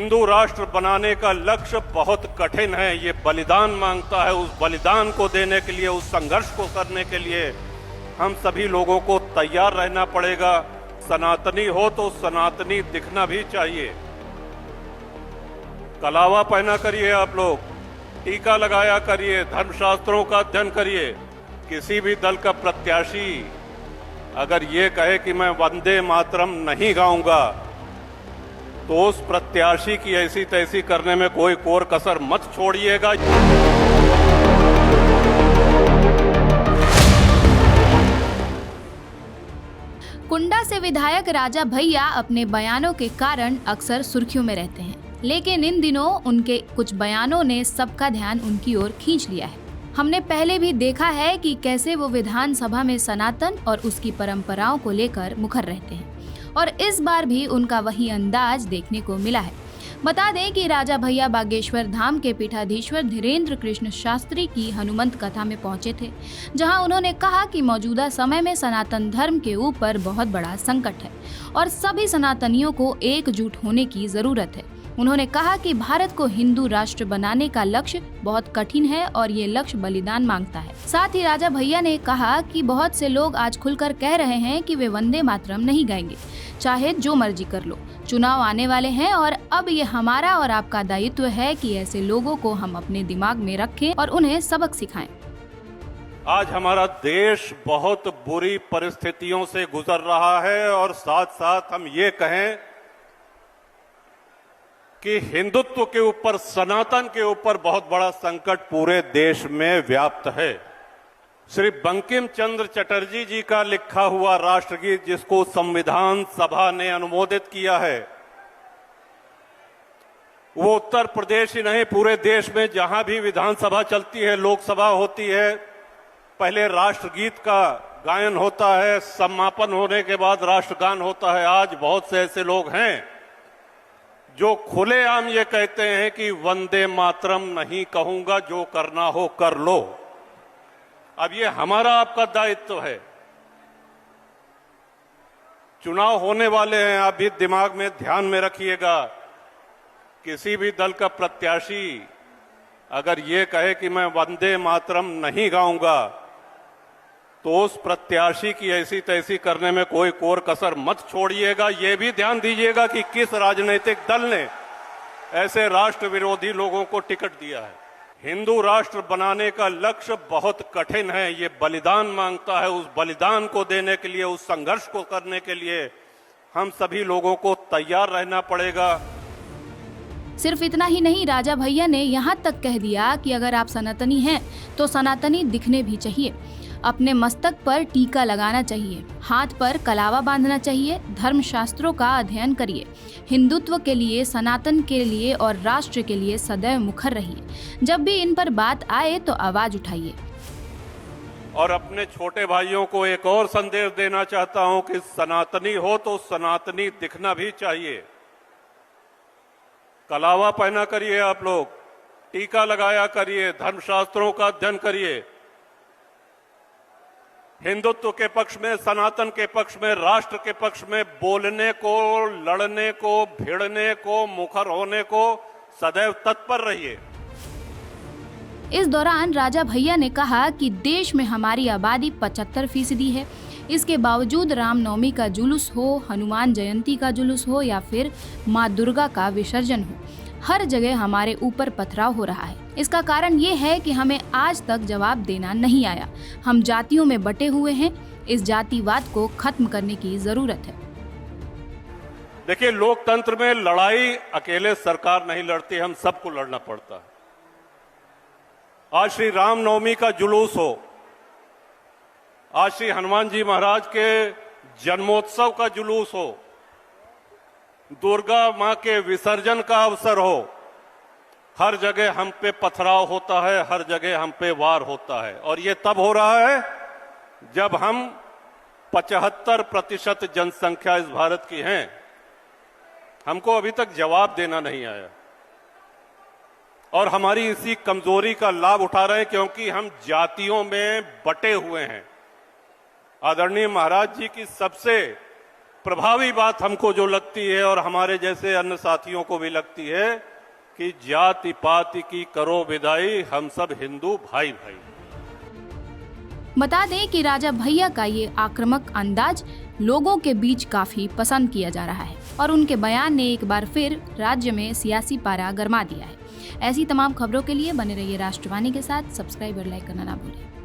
हिंदू राष्ट्र बनाने का लक्ष्य बहुत कठिन है। ये बलिदान मांगता है। उस बलिदान को देने के लिए, उस संघर्ष को करने के लिए हम सभी लोगों को तैयार रहना पड़ेगा। सनातनी हो तो सनातनी दिखना भी चाहिए। कलावा पहना करिए, आप लोग टीका लगाया करिए, धर्मशास्त्रों का अध्ययन करिए। किसी भी दल का प्रत्याशी अगर ये कहे कि मैं वंदे मातरम नहीं गाऊंगा, तो उस प्रत्याशी की ऐसी तैसी करने में कोई कोर कसर मत छोड़िएगा। कुंडा से विधायक राजा भैया अपने बयानों के कारण अक्सर सुर्खियों में रहते हैं, लेकिन इन दिनों उनके कुछ बयानों ने सबका ध्यान उनकी ओर खींच लिया है। हमने पहले भी देखा है कि कैसे वो विधानसभा में सनातन और उसकी परंपराओं को लेकर मुखर रहते हैं, और इस बार भी उनका वही अंदाज देखने को मिला है। बता दें कि राजा भैया बागेश्वर धाम के पीठाधीश्वर धीरेन्द्र कृष्ण शास्त्री की हनुमंत कथा में पहुंचे थे, जहां उन्होंने कहा कि मौजूदा समय में सनातन धर्म के ऊपर बहुत बड़ा संकट है और सभी सनातनियों को एकजुट होने की जरूरत है। उन्होंने कहा कि भारत को हिंदू राष्ट्र बनाने का लक्ष्य बहुत कठिन है और ये लक्ष्य बलिदान मांगता है। साथ ही राजा भैया ने कहा कि बहुत से लोग आज खुलकर कह रहे हैं कि वे वंदे मातरम नहीं गाएंगे, चाहे जो मर्जी कर लो। चुनाव आने वाले हैं और अब ये हमारा और आपका दायित्व है कि ऐसे लोगों को हम अपने दिमाग में रखें और उन्हें सबक सिखाएं। आज हमारा देश बहुत बुरी परिस्थितियों से गुजर रहा है और साथ साथ हम ये कहें कि हिंदुत्व के ऊपर, सनातन के ऊपर बहुत बड़ा संकट पूरे देश में व्याप्त है। श्री बंकिम चंद्र चटर्जी जी का लिखा हुआ राष्ट्रगीत, जिसको संविधान सभा ने अनुमोदित किया है, वो उत्तर प्रदेश ही नहीं पूरे देश में जहां भी विधानसभा चलती है, लोकसभा होती है, पहले राष्ट्रगीत का गायन होता है, समापन होने के बाद राष्ट्रगान होता है। आज बहुत से ऐसे लोग हैं जो खुलेआम ये कहते हैं कि वंदे मातरम नहीं कहूंगा, जो करना हो कर लो। अब ये हमारा आपका दायित्व है। चुनाव होने वाले हैं, आप भी दिमाग में ध्यान में रखिएगा। किसी भी दल का प्रत्याशी अगर ये कहे कि मैं वंदे मातरम नहीं गाऊंगा, तो उस प्रत्याशी की ऐसी तैसी करने में कोई कोर कसर मत छोड़िएगा। ये भी ध्यान दीजिएगा कि किस राजनीतिक दल ने ऐसे राष्ट्र विरोधी लोगों को टिकट दिया है। हिंदू राष्ट्र बनाने का लक्ष्य बहुत कठिन है। ये बलिदान मांगता है। उस बलिदान को देने के लिए, उस संघर्ष को करने के लिए हम सभी लोगों को तैयार रहना पड़ेगा। सिर्फ इतना ही नहीं, राजा भैया ने यहाँ तक कह दिया कि अगर आप सनातनी हैं तो सनातनी दिखने भी चाहिए। अपने मस्तक पर टीका लगाना चाहिए, हाथ पर कलावा बांधना चाहिए, धर्म शास्त्रों का अध्ययन करिए, हिंदुत्व के लिए, सनातन के लिए और राष्ट्र के लिए सदैव मुखर रहिए। जब भी इन पर बात आए तो आवाज उठाइए। और अपने छोटे भाइयों को एक और संदेश देना चाहता हूं कि सनातनी हो तो सनातनी दिखना भी चाहिए। कलावा पहना करिए, आप लोग टीका लगाया करिए, धर्मशास्त्रों का अध्ययन करिए। हिंदुत्व के पक्ष में, सनातन के पक्ष में, राष्ट्र के पक्ष में बोलने को, लड़ने को, भिड़ने को, मुखर होने को सदैव तत्पर रहिए। इस दौरान राजा भैया ने कहा कि देश में हमारी आबादी 75% है। इसके बावजूद रामनवमी का जुलूस हो, हनुमान जयंती का जुलूस हो या फिर माँ दुर्गा का विसर्जन हो, हर जगह हमारे ऊपर पथराव हो रहा है। इसका कारण ये है कि हमें आज तक जवाब देना नहीं आया। हम जातियों में बटे हुए हैं। इस जातिवाद को खत्म करने की जरूरत है। देखिए, लोकतंत्र में लड़ाई अकेले सरकार नहीं लड़ती, हम सबको लड़ना पड़ता है। आज श्री रामनवमी का जुलूस हो, आज श्री हनुमान जी महाराज के जन्मोत्सव का जुलूस हो, दुर्गा मां के विसर्जन का अवसर हो, हर जगह हम पे पथराव होता है, हर जगह हम पे वार होता है। और ये तब हो रहा है जब हम 75% जनसंख्या इस भारत की हैं। हमको अभी तक जवाब देना नहीं आया और हमारी इसी कमजोरी का लाभ उठा रहे हैं, क्योंकि हम जातियों में बटे हुए हैं। आदरणीय महाराज जी की सबसे प्रभावी बात हमको जो लगती है और हमारे जैसे अन्य साथियों को भी लगती है कि जाति पाति की करो विदाई, हम सब हिंदू भाई भाई। बता दें कि राजा भैया का ये आक्रामक अंदाज लोगों के बीच काफी पसंद किया जा रहा है और उनके बयान ने एक बार फिर राज्य में सियासी पारा गरमा दिया है। ऐसी तमाम खबरों के लिए बने रहिए राष्ट्रवाणी के साथ। सब्सक्राइब और लाइक करना ना भूलिए।